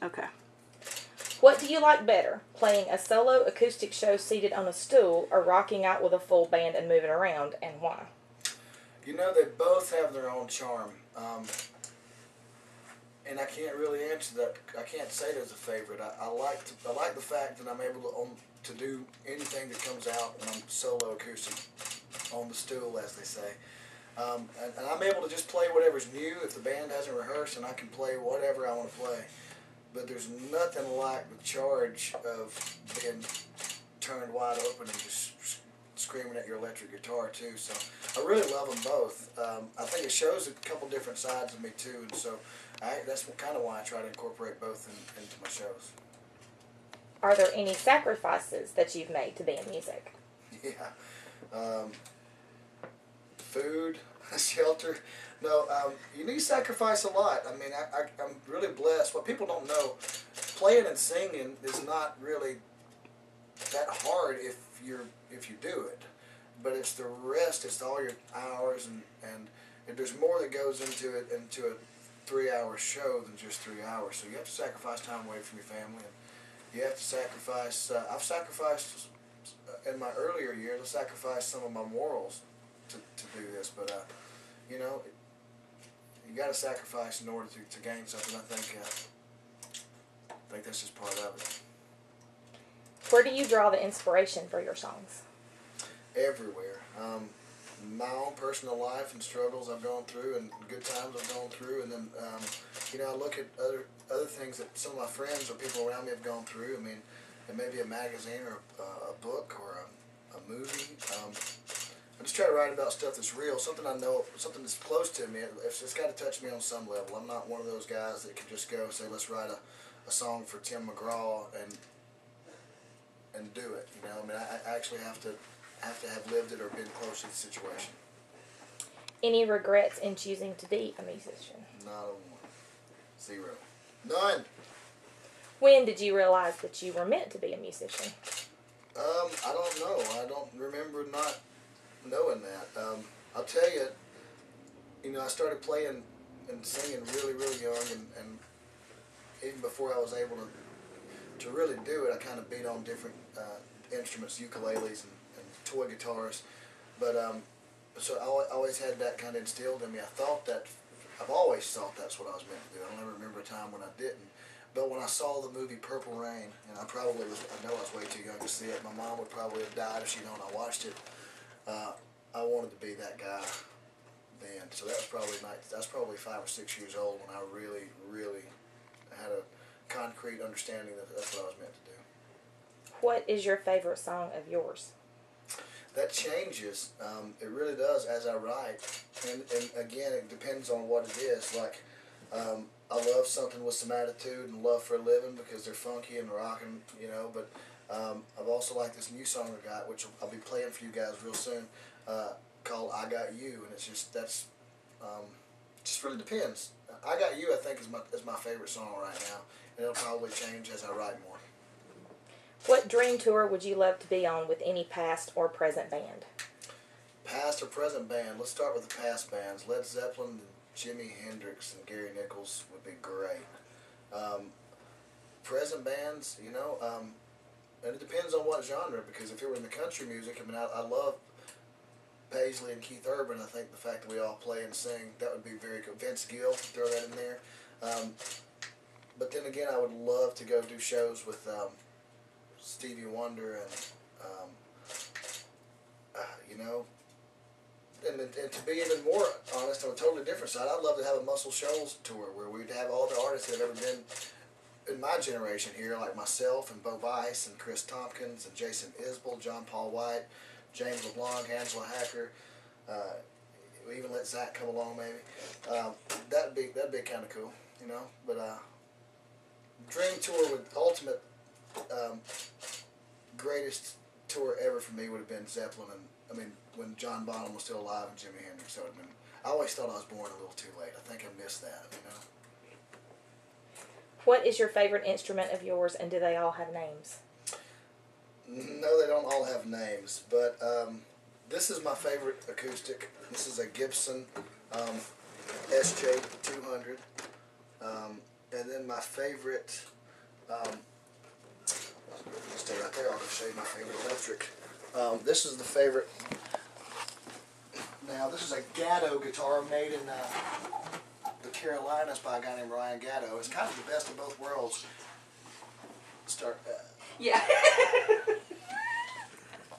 Okay. What do you like better, playing a solo acoustic show seated on a stool or rocking out with a full band and moving around, and why? You know, they both have their own charm. And I can't really answer that. I can't say there's a favorite. I like the fact that I'm able to do anything that comes out when I'm solo acoustic on the stool, as they say. And I'm able to just play whatever's new. If the band hasn't rehearsed, and I can play whatever I want to play. But there's nothing like the charge of being turned wide open and just screaming at your electric guitar too. So I really love them both. I think it shows a couple different sides of me too, and so that's kind of why I try to incorporate both into my shows. Are there any sacrifices that you've made to be in music? Yeah. Food, shelter. No, you need to sacrifice a lot. I mean, I'm really blessed. What people don't know, playing and singing is not really that hard if you do it. But it's the rest, it's all your hours, and there's more that goes into a 3-hour show than just 3 hours. So you have to sacrifice time away from your family, and you have to sacrifice, I've sacrificed, in my earlier years, I sacrificed some of my morals to do this, but you know, you got to sacrifice in order to gain something. I think that's just part of it. Where do you draw the inspiration for your songs? Everywhere. My own personal life and struggles I've gone through, and good times I've gone through, and then you know, I look at other things that some of my friends or people around me have gone through. I mean, it may be a magazine or a book or a movie. I just try to write about stuff that's real, something I know, something that's close to me. It's got to touch me on some level. I'm not one of those guys that can just go and say, let's write a song for Tim McGraw and do it. You know, I mean, I actually have to have lived it or been close to the situation. Any regrets in choosing to be a musician? Not a one. Zero. None. When did you realize that you were meant to be a musician? I don't know. I don't remember not knowing that. I'll tell you, I started playing and singing really, really young, and even before I was able to really do it, I kind of beat on different instruments, ukuleles and toy guitars. But so I always had that kind of instilled in me. I've always thought that's what I was meant to do. I don't ever remember a time when I didn't. But when I saw the movie Purple Rain, and I know I was way too young to see it. My mom would probably have died if she'd known I watched it. I wanted to be that guy then. So that's probably 5 or 6 years old when I really, really had a concrete understanding that that's what I was meant to do. What is your favorite song of yours? That changes. It really does as I write. And again, it depends on what it is. Like, I love something with some attitude and love for a living because they're funky and rocking, but I've also liked this new song I got, which I'll be playing for you guys real soon, called I Got You, and it's just really depends. I Got You, I think, is my favorite song right now, and it'll probably change as I write more. What dream tour would you love to be on with any past or present band? Past or present band? Let's start with the past bands. Led Zeppelin, Jimi Hendrix, and Gary Nichols would be great. Present bands, and it depends on what genre, because if it were in the country music, I love Paisley and Keith Urban. I think the fact that we all play and sing, that would be very good. Vince Gill, throw that in there. But then again, I would love to go do shows with Stevie Wonder and and to be even more honest, on a totally different side, I'd love to have a Muscle Shoals tour where we'd have all the artists that have ever been in my generation here, like myself and Bo Bice and Chris Tompkins and Jason Isbell, John Paul White, James LeBlanc, Angela Hacker. We even let Zach come along maybe. That'd be kind of cool, But dream tour with ultimate greatest tour ever for me would have been Zeppelin, and when John Bonham was still alive and Jimi Hendrix. That would have been. I always thought I was born a little too late. I think I missed that, What is your favorite instrument of yours, and do they all have names? No, they don't all have names, but this is my favorite acoustic. This is a Gibson SJ200. And then my favorite, stay right there, I'll just show you my favorite electric. This is the favorite. Now, this is a Gatto guitar made in the Carolinas by a guy named Ryan Gatto. It's kind of the best of both worlds. Yeah.